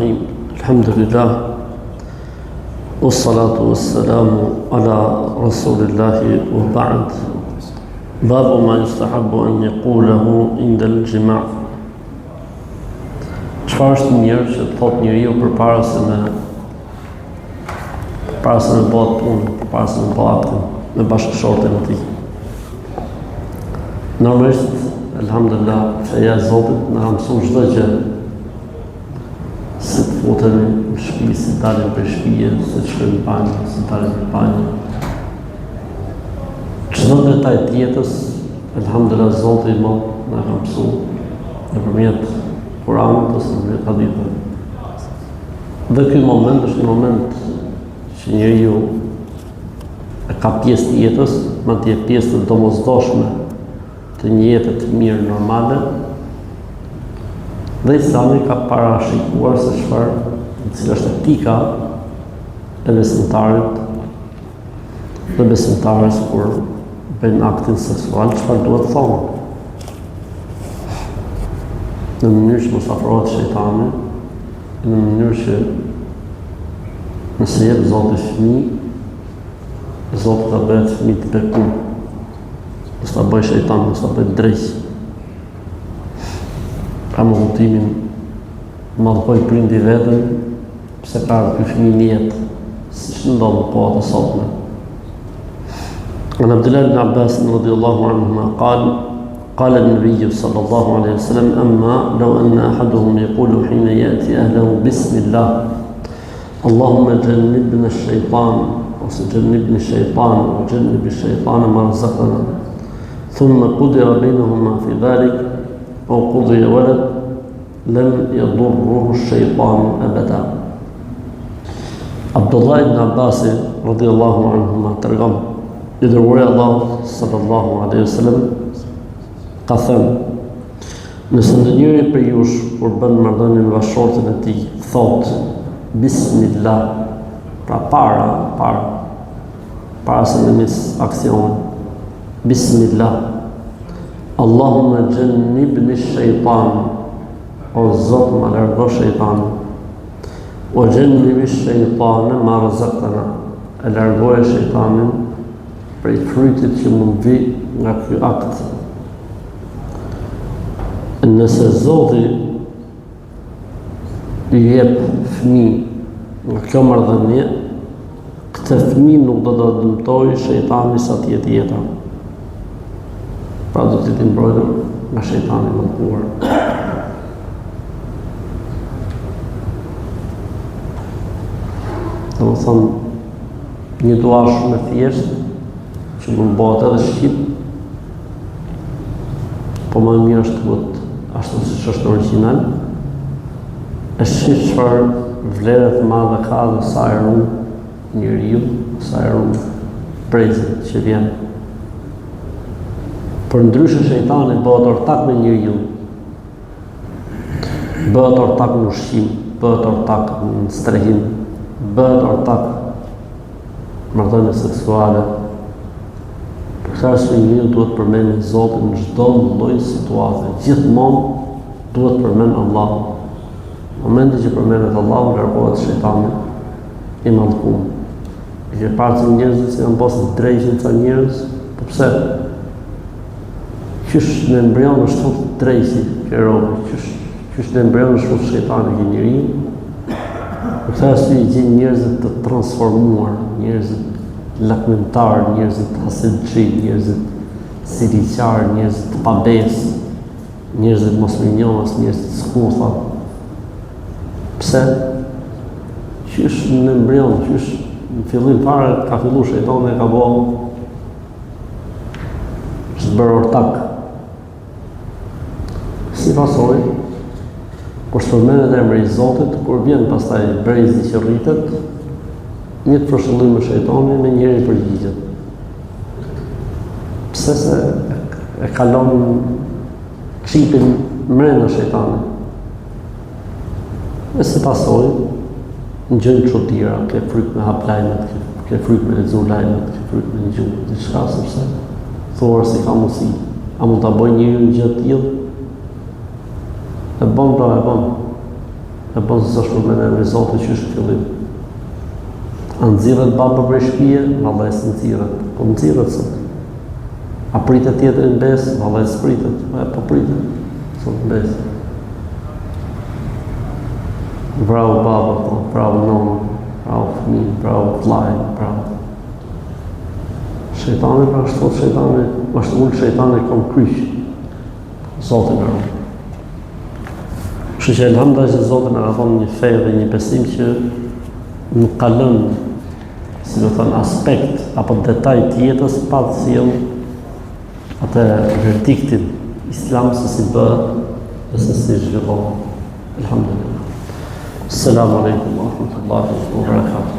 Bismillahirrahmanirrahim. Alhamdulillah. Wassalatu wassalamu ala rasulillahi wa ba'd. Babu ma yustahabbu an yaqulahu inda al-jima'. Çfarë është mirë që të thotë njeriu përpara se me bëhet punë, përpara se me bëhet aktin me bashkëshortin e tij. Normalisht, alhamdulillah, feja e Zotit na ka mësuar çdo gjë. Si të futemi në shtëpi, si të dalim për shtëpie, si të shkojmë në banjë, si të dalim për banjë. Çdo detaj të jetës, alhamdulillah, Zoti më na ka mësuar nëpërmjet Kuranit ose nëpërmjet hadithit. Dhe ky moment është një moment që njeriu e ka pjesë të jetës, madje pjesë të domosdoshme të një jete të mirë normale. Dhe Islami ka parashikuar se çfarë, cila është etika e besimtarit dhe besimtares kur bëjnë aktin seksual, çfarë duhet thonë. Në mënyrë që mos afrohet shejtani, në mënyrë që nëse jep Zoti fëmijë, Zoti ta bëhet fëmijë të bekuar. Mos ta bëj shejtan, mos ta bëj drejt. Ka më kuptimin mallkoj prindi vetën pse ka ky fëmijë në jetë, siç ndodh në kohët e sotme. An Abdullah ibn Abbas radhiyallahu anhuma قال النبي صلى الله عليه وسلم أما لو أن أحدهم يقول حين يأتي أهله بسم الله اللهم جنبنا الشيطان وجنبني الشيطان وجنب الشيطان ما رزقنا ثم قدر بينهما في ذلك أو قضي ولد لم يضره الشيطان أبدا. Abdullah ibn Abbas radhiyallahu anhuma tregon, i dërguari Allah sallallahu alaihi wasallam ka thënë, nëse ndonjëri për jush kur bën marrëdhënie me bashkëshortin e tij, thot Bismillah, pra para se të nis aksionin, Bismillah, Allahumma jannibni shaytan, o Zot më largo shejtanin, o jannibi shaytana ma razaqtana, e largoje shejtanin prej frytit që mund vi nga ky akt. Nëse Zoti i jep fëmijë nga kjo marrëdhënie, këtë fëmijë nuk do të dëmtojë shejtani sa të jetë jeta. Pra do të jetë mbrojtur nga shejtani i mallkuar. Domethënë, një dua shumë e thjeshtë që mund bëhet edhe shqip, po më mirë është të bëhet ashtu siç është origjinal, e shih çfarë vlere të madhe ka dhe sa e ruan njeriu, sa e ruan prezit që vjen. Për ndryshe shejtani bëhet ortak me njeriu, bëhet ortak në ushqim, bëhet ortak në strehim, bëhet ortak marrëdhënie seksuale. Për këtë arsye njeriu duhet përmendë Zotin në çdo lloj situate, gjithmonë duhet përmend Allahun. Në momentin që përmendet Allahu, largohet shejtani i mallkuar. Që parë njerëzit që janë posë drejtin ca njerëz, po pse? Qysh në embrion është thot drejti ke robi, qysh në embrion është thot shejtani ke njeriu. Për këtë arsye gjejnë njerëzit të transformuar, njerëzit lakmimtar, njerëzit hasidçi, njerëzit siriqar, njerëzit pabesë, njerëzit mosmirnjohës, njerëzit skutha. Pse? Qysh në embrion, qysh në fillim fare ka filluar shejtani ka bëu është bërë ortak. Si pasojë, kur përmendet emri i Zotit, kur vjen pastaj brezi që rritet, një të përshëllim me shejtanin me njëri përgjigjet. Pse se e kalon çipin mrena shejtanit. E si pasojë, në gjënë çuditëra, ke frikë me hap lajmet, ke frikë me lexu lajmet, ke frikë me dëgju diçka, sepse thua se ka mundësi. A mund ta bëjë njëri një gjë të tillë? E bën pra e bën. e bën se është përmendën e Zotit që është fillim. A nxirret baba për shtëpie, vallai s'nxirret. Po nxirret sot. A pritet tjetër në besë, vallai s'pritet. Po pritet. Sot në besë. Bravo baba, po, bravo nonë, bravo fëmijë, bravo vllai, bravo. Shejtani pra është thot shejtani, është ullë shejtani kom kryq. Zoti na ruaj. Kështu që elhamdullah që Zoti na ka dhënë një fe dhe një besim që nuk ka lënë, si do thënë, aspekt apo detaj të jetës pa të sjellë atë verdiktin islam se si bëhet dhe se si zhvillohet. Elhamdulillah. Assalamu alaikum wa rahmatullahi wa barakatuh.